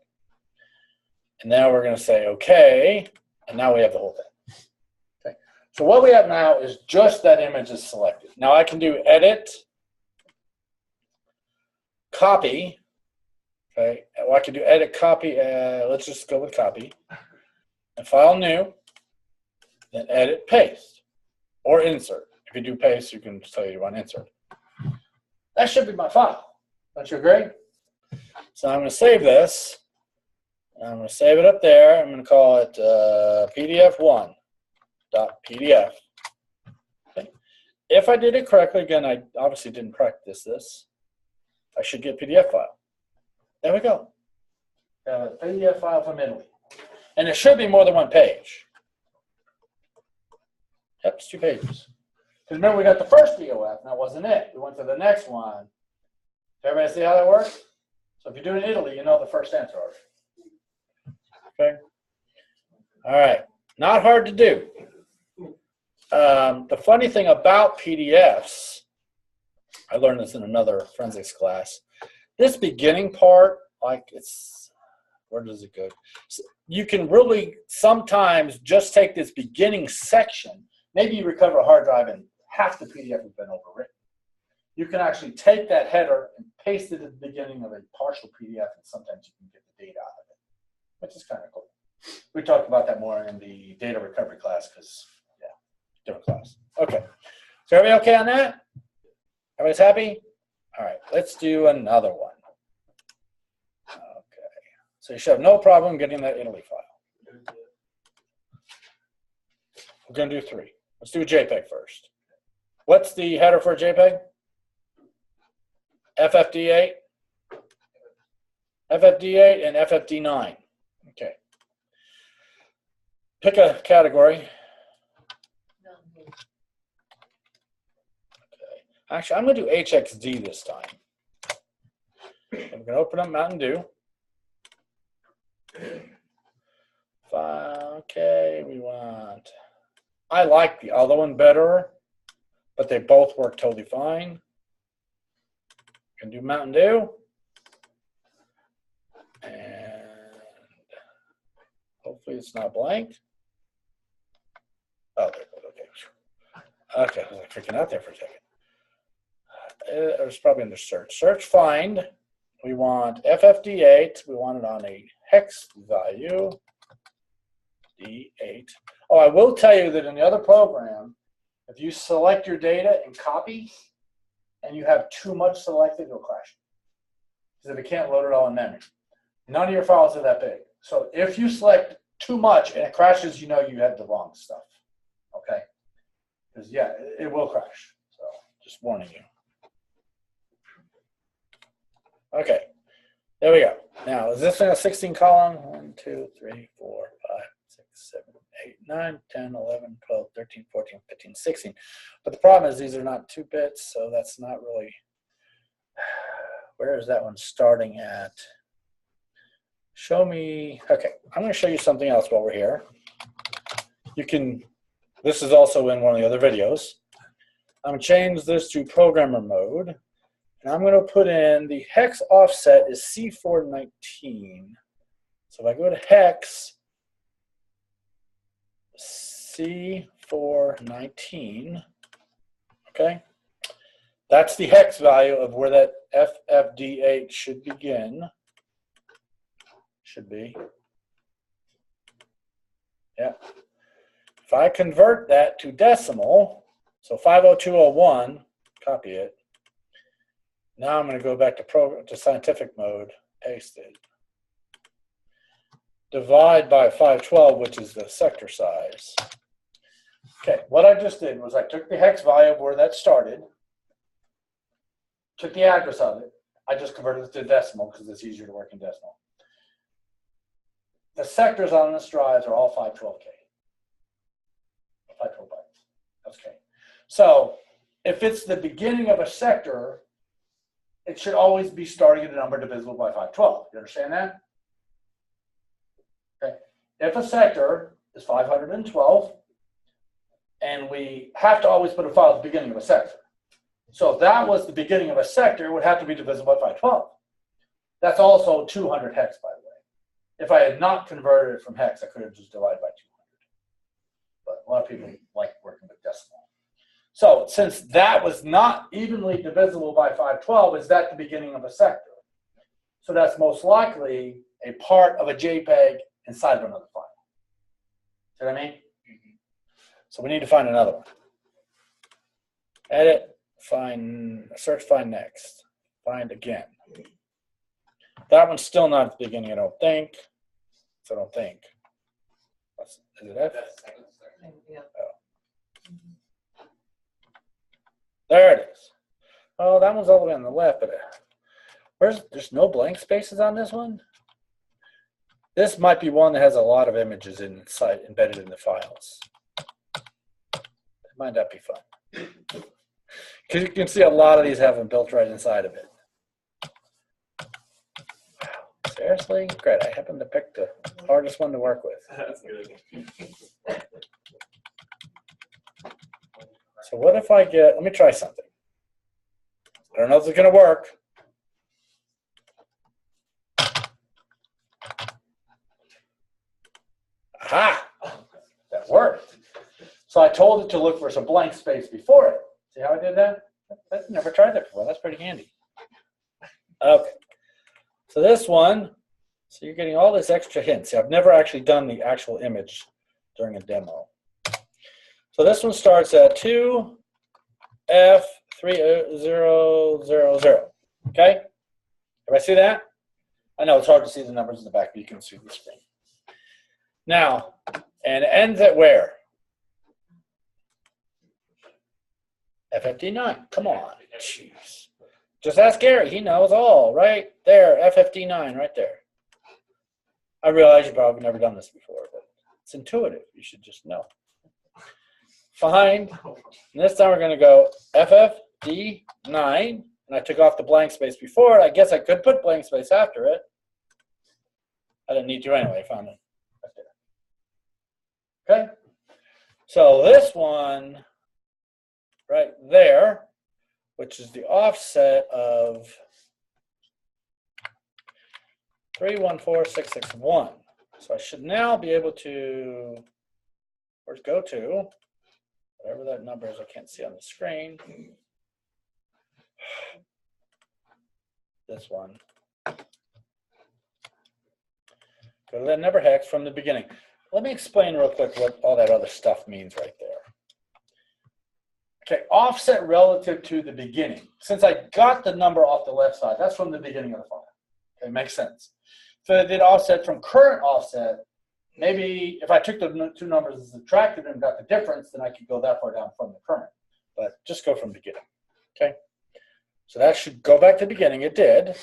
And now we're going to say okay. And now we have the whole thing. Okay. So what we have now is just that image is selected. Now I can do edit, copy. Okay. Well, I can do edit, copy. Let's just go with copy. And file new. Then edit, paste. Or insert. If you do paste, you can tell you want to insert. That should be my file. Don't you agree? So I'm going to save this. I'm going to save it up there. I'm going to call it pdf1.pdf. Okay. If I did it correctly, again, I obviously didn't practice this. I should get PDF file. There we go. A PDF file from Italy. And it should be more than one page. Yep, it's 2 pages. Because remember, we got the first DOF, and that wasn't it. We went to the next one. Everybody see how that works? So if you're doing Italy, you know the first answer already. Okay. All right. Not hard to do. The funny thing about PDFs, I learned this in another forensics class. This beginning part, like it's, where does it go? So you can really sometimes just take this beginning section. Maybe you recover a hard drive and half the PDF has been overwritten. You can actually take that header and paste it at the beginning of a partial PDF, and sometimes you can get the data out of it, which is kind of cool. We talked about that more in the data recovery class because, yeah, different class. Okay. So everybody okay on that? Everybody's happy? All right, let's do another one. Okay. So you should have no problem getting that Italy file. We're going to do 3. Let's do a JPEG first. What's the header for a JPEG? FFD8? FFD8 and FFD9. Okay. Pick a category. Okay. Actually, I'm going to do HXD this time. I'm going to open up Mountain Dew. File. Okay, we want. I like the other one better, but they both work totally fine. Can do Mountain Dew. And hopefully it's not blank. Oh, there it goes. Okay. Okay, I was like freaking out there for a second. It was probably under search. Search find. We want FFD8. We want it on a hex value. D8. Oh, I will tell you that in the other program, if you select your data and copy, and you have too much selected, it'll crash. Because it can't load it all in memory. None of your files are that big. So if you select too much and it crashes, you know you had the wrong stuff. Okay? Because, yeah, it will crash. So just warning you. Okay. There we go. Now, is this in a 16 column? 1, 2, 3, 4, 5, 6, 7, 8, 9, 10, 11, 12, 13, 14, 15, 16. But the problem is these are not 2 bits, so that's not really. Where is that one starting at? Show me. Okay, I'm going to show you something else while we're here. You can, this is also in one of the other videos. I'm going to change this to programmer mode. And I'm going to put in the hex offset is C419. So if I go to hex, C419, okay? That's the hex value of where that FFD8 should begin. Should be. Yeah. If I convert that to decimal, so 50201, copy it. Now I'm going to go back to scientific mode, paste it. Divide by 512, which is the sector size. Okay, what I just did was I took the hex value of where that started, took the address of it, I just converted it to decimal because it's easier to work in decimal. The sectors on this drive are all 512K. 512 bytes. Okay. So if it's the beginning of a sector, it should always be starting at a number divisible by 512. You understand that? Okay. If a sector is 512, and we have to always put a file at the beginning of a sector. So if that was the beginning of a sector, it would have to be divisible by 512. That's also 200 hex, by the way. If I had not converted it from hex, I could have just divided by 200. But a lot of people like working with decimal. So since that was not evenly divisible by 512, is that the beginning of a sector? So that's most likely a part of a JPEG inside of another file. See what I mean? So we need to find another one. Edit, find, search, find next, find again. That one's still not at the beginning, I don't think. So I don't think. Is it F? Yeah. There it is. Oh, that one's all the way on the left, but there's no blank spaces on this one? This might be one that has a lot of images inside embedded in the files. It might not be fun. Because you can see a lot of these have them built right inside of it. Wow, seriously? Great, I happened to pick the hardest one to work with. That's good. So what if I get, let me try something. I don't know if it's gonna work. Aha, that worked. So I told it to look for some blank space before it. See how I did that? I've never tried that before. That's pretty handy. Okay. So this one, so you're getting all this extra hints. See, I've never actually done the actual image during a demo. So this one starts at 2F3000. Okay? Everybody see that? I know it's hard to see the numbers in the back, but you can see the screen. Now, and it ends at where? F59. Come on. Jeez. Just ask Gary. He knows all. Right there. F59 right there. I realize you've probably never done this before, but it's intuitive. You should just know. Find. And this time we're going to go FFD9. And I took off the blank space before it. I guess I could put blank space after it. I didn't need to anyway. I found it right there. Okay. So this one right there, which is the offset of 314661. So I should now be able to, where's go to, whatever that number is, I can't see on the screen. This one. Go to that number hex from the beginning. Let me explain real quick what all that other stuff means right there. Okay, offset relative to the beginning. Since I got the number off the left side, that's from the beginning of the file. Okay, makes sense. So I did offset from current offset. Maybe if I took the two numbers and subtracted them and got the difference, then I could go that far down from the current. But just go from beginning. Okay, so that should go back to the beginning. It did.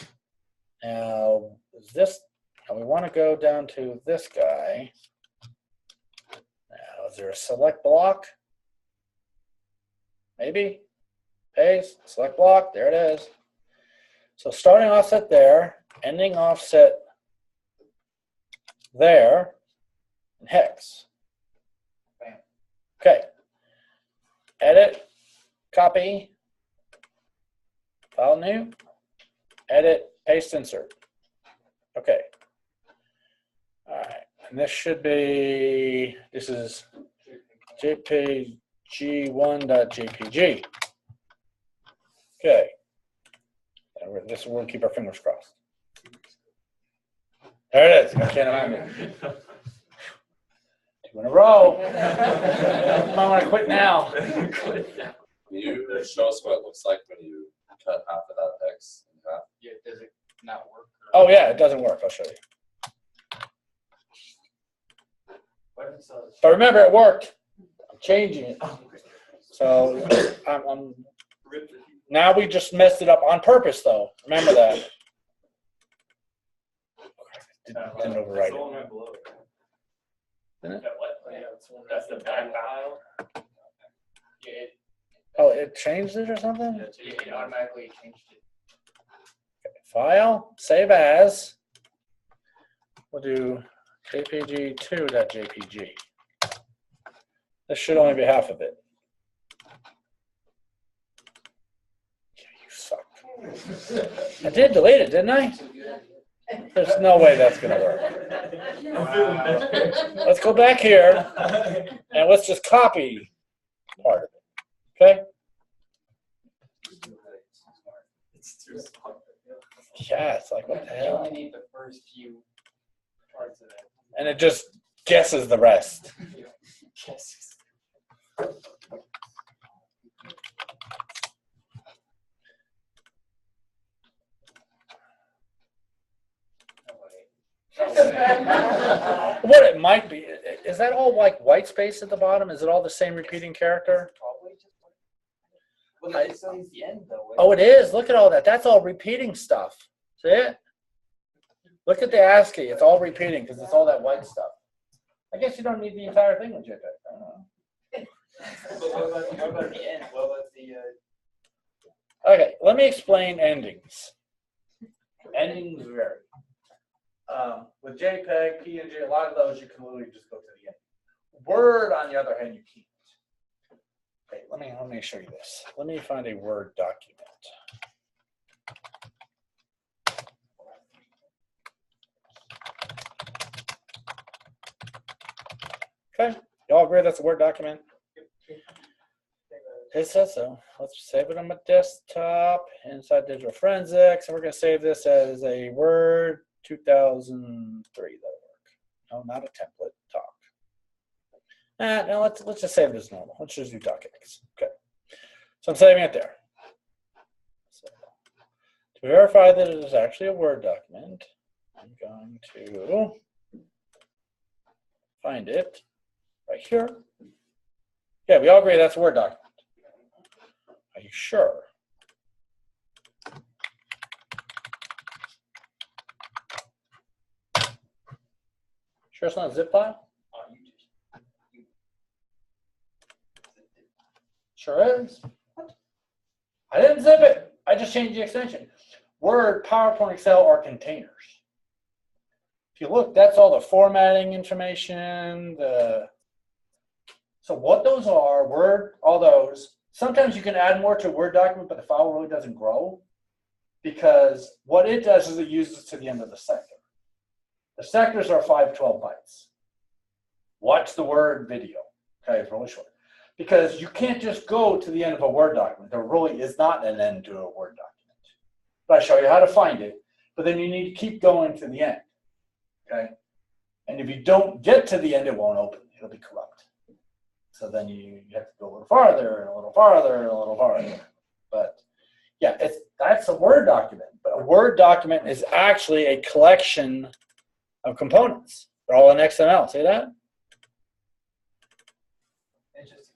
Now, is this, now we want to go down to this guy. Now, is there a select block? Maybe. Paste, select block, there it is. So starting offset there, ending offset there, and hex. Bam. Okay. Edit, copy, file new, edit, paste, insert. Okay. All right. And this should be, this is JPEG1.jpg. Okay. And this we'll keep our fingers crossed. There it is. I can't imagine. 2 in a row. I want to quit now. Can you show us what it looks like when you cut half of that hex in half? Yeah, does it not work? Oh yeah, it doesn't work. I'll show you. But remember, it worked. I'm changing it. So now we just messed it up on purpose, though. Remember that. Didn't overwrite it. Didn't it? That's the back file. Yeah, Oh, it changed it or something? it automatically changed it. File, save as. We'll do jpg2.jpg. This should only be half of it. Yeah, you suck. I did delete it, didn't I? There's no way that's going to work. Let's go back here and let's just copy part of it. Okay? Yeah, it's like, what the You hell? only need the first few parts of it. And it just guesses the rest. Yes. What it might be, is that all like white space at the bottom? Is it all the same repeating character? Probably just. Well, it says the end though. Oh, it is. Look at all that. That's all repeating stuff. See it? Look at the ASCII. It's all repeating because it's all that white stuff. I guess you don't need the entire thing with JPEG. I don't know. But what about the end? What about the? Okay, let me explain endings. Endings vary. With JPEG, PNG, a lot of those you can literally just go to the end. Word, on the other hand, you can't. Okay, let me show you this. Let me find a Word document. Okay, y'all agree that's a Word document? It says so. Let's save it on my desktop inside Digital Forensics, and we're going to save this as a Word 2003. That'll work. No, not a template. Talk. Now let's just save it as normal. Let's just do docx. Okay. So I'm saving it there. So to verify that it is actually a Word document, I'm going to find it right here. Yeah, we all agree that's a Word document. Are you sure? Sure it's not a zip file? Sure is. I didn't zip it. I just changed the extension. Word, PowerPoint, Excel are containers. If you look, that's all the formatting information. So what those are, Word, all those. Sometimes you can add more to a Word document, but the file really doesn't grow because what it does is it uses to the end of the sector. The sectors are 512 bytes. Watch the Word video. Okay, it's really short. Because you can't just go to the end of a Word document. There really is not an end to a Word document. But I show you how to find it, but then you need to keep going to the end. Okay? And if you don't get to the end, it won't open. It'll be corrupt. So then you have to go a little farther and a little farther and a little farther. But yeah, that's a Word document. But a Word document is actually a collection of components. They're all in XML. See that?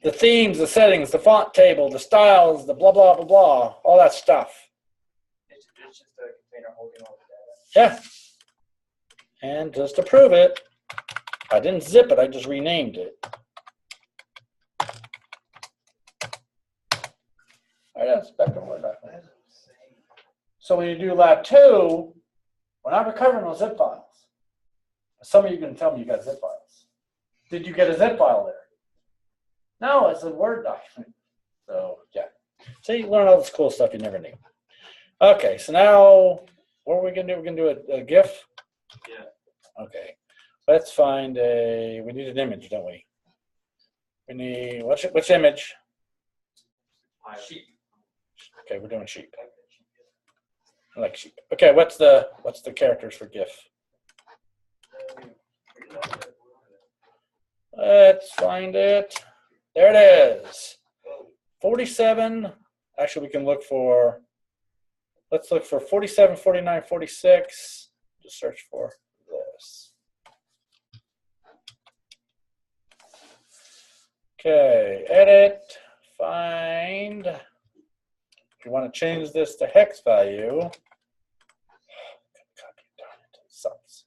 The themes, the settings, the font table, the styles, the blah, blah, blah, blah, all that stuff. It's just a container holding all the data. Yeah. And just to prove it, I didn't zip it, I just renamed it. All right, that's back to Word document. So when you do Lab 2, we're not recovering those zip files. Some of you can tell me you got zip files. Did you get a zip file there? No, it's a Word document. So yeah. So you learn all this cool stuff you never knew. Okay, so now what are we gonna do? We're gonna do a GIF? Yeah. Okay. Let's find we need an image, don't we? We need which image? Sheep. Okay, we're doing sheep. I like sheep. Okay, what's the characters for GIF? Let's find it. There it is. 47. Actually, we can look for, let's look for 47, 49, 46. Just search for this. Okay, edit, find. If you want to change this to hex value, copy, darn it, sucks.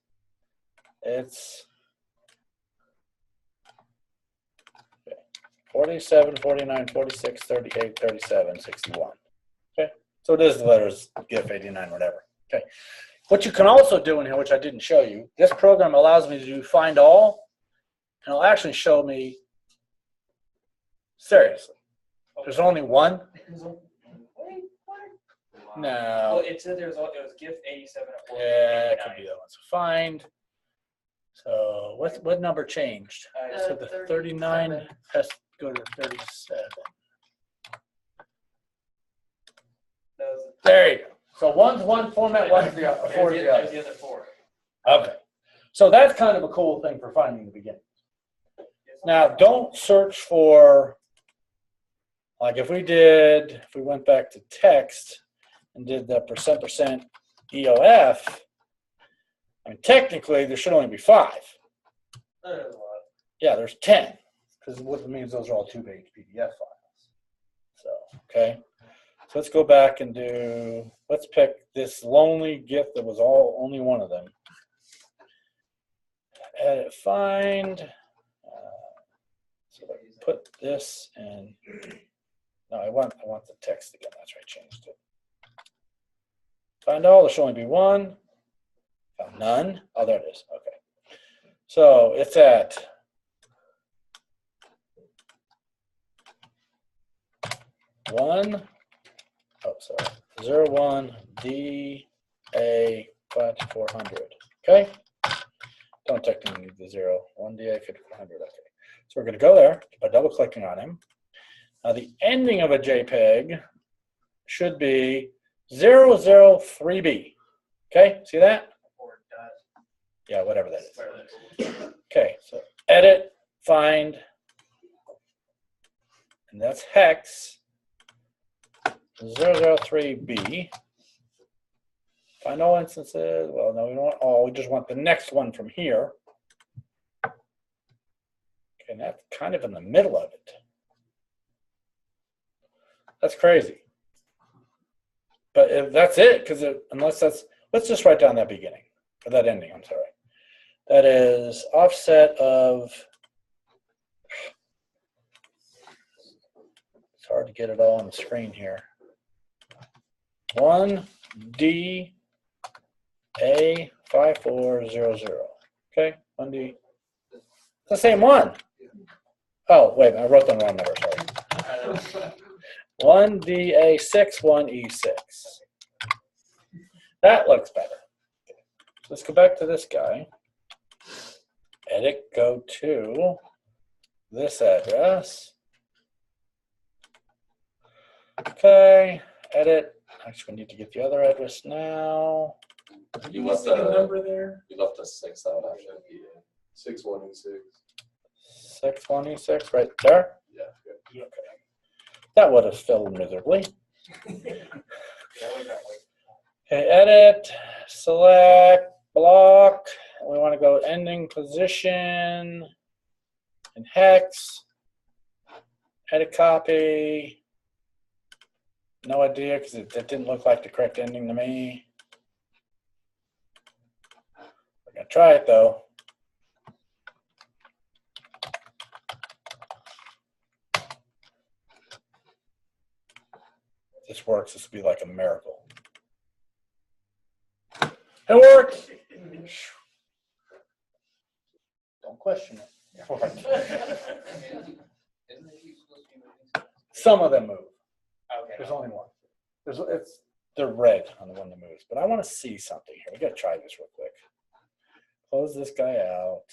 It's 47, 49, 46, 38, 37, 61. Okay, so it is the letters GIF 89, whatever. Okay, what you can also do in here, which I didn't show you, this program allows me to do find all, and it'll actually show me, seriously, there's only one? No. Well, it said it was GIF 87 at 4. Yeah, it could be that one. So find. So what number changed? So the 39 has to go to 37. There you go. So one's one format, one's the other. Four is the other. The other 4. Okay. So that's kind of a cool thing for finding the beginning. Now don't search for, like if we went back to text and did the %% EOF, I mean, technically, there should only be 5. There's a lot. Yeah, there's 10, because what it means those are all 2-page PDF files. So, okay. So let's go back and let's pick this lonely GIF that was only one of them. Edit, find. So I put this in. No, I want the text again. That's right, changed it. Find all, there should only be 1. Found none. Oh, there it is. Okay. So it's at 1. Oh, sorry. 01 DA 5400. Okay. Don't technically need the 0. 1 DA 5400. Okay. So we're going to go there by double clicking on him. Now the ending of a JPEG should be 003B. Okay. See that? Or dot. Yeah, whatever that is. Okay. So edit, find, and that's hex 003B. Find all instances. Well, no, we don't want all. We just want the next one from here. Okay, and that's kind of in the middle of it. That's crazy. But if that's it, because unless that's, let's just write down that beginning, or that ending, I'm sorry. That is offset of, it's hard to get it all on the screen here. 1 D A 5400. Okay, 1 D. It's the same one. Oh, wait, I wrote the wrong number, sorry. 1 D A 61 E 6. That looks better. Let's go back to this guy. Edit, go to this address. Okay, edit. Actually, we need to get the other address now. You You left stick a a number there? You left a 6 out after the 6106. 61E6 right there. Yeah. Okay. That would have filled miserably. Okay, edit, select, block. We want to go ending position in hex. Edit copy. No idea because it didn't look like the correct ending to me. We're going to try it though. If this works, this will be like a miracle. It worked. Don't question it. It worked. Some of them move. Okay. There's only one. They're red on the one that moves. But I want to see something here. We got to try this real quick. Close this guy out.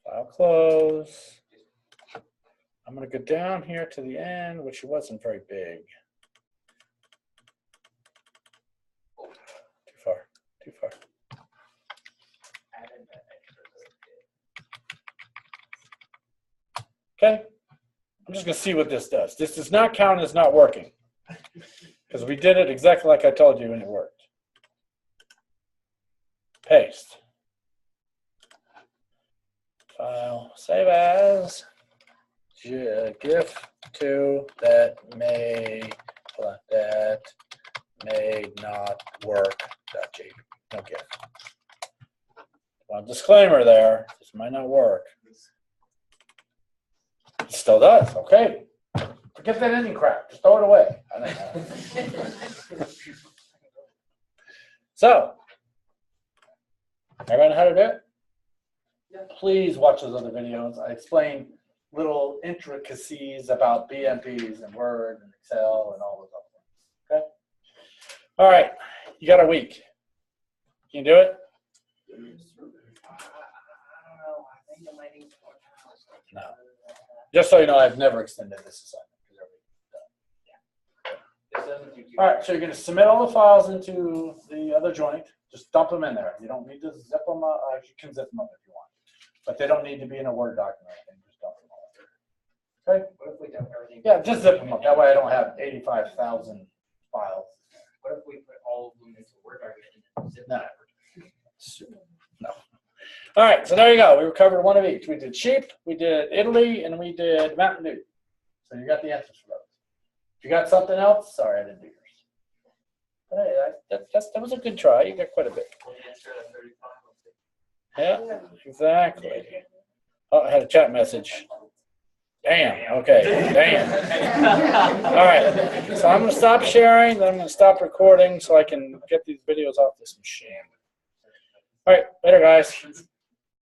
File close. I'm going to go down here to the end, which wasn't very big. Too far. Too far. Okay. I'm just going to see what this does. This does not count as not working because we did it exactly like I told you and it worked. Paste. File, save as, GIF2 that may not work. .jpg. No GIF. Well, disclaimer there. This might not work. It still does. Okay. Forget that ending crap. Just throw it away. I don't know. So, everyone know how to do it? Yeah. Please watch those other videos. I explain little intricacies about BMPs and Word and Excel and all those other things. Okay? All right. You got a week. Can you do it? I don't know. I think I might need more time. No. Just so you know, I've never extended this assignment. This doesn't do too All right, so you're going to submit all the files into the other joint. Just dump them in there. You don't need to zip them up. You can zip them up if you want. But they don't need to be in a Word document. Just dump them all in there. Okay? What if we dump everything? Yeah, just zip them up. That way I don't have 85,000 files. What if we put all of them into Word document and then No. No. All right, so there you go. We covered one of each. We did sheep, we did Italy, and we did Mountain Dew. So you got the answers for those. If you got something else, sorry, I didn't do yours. But hey, that was a good try. You got quite a bit. Yeah, exactly. Oh, I had a chat message. Damn, okay, damn. All right, so I'm going to stop sharing, then I'm going to stop recording so I can get these videos off this machine. All right, later, guys.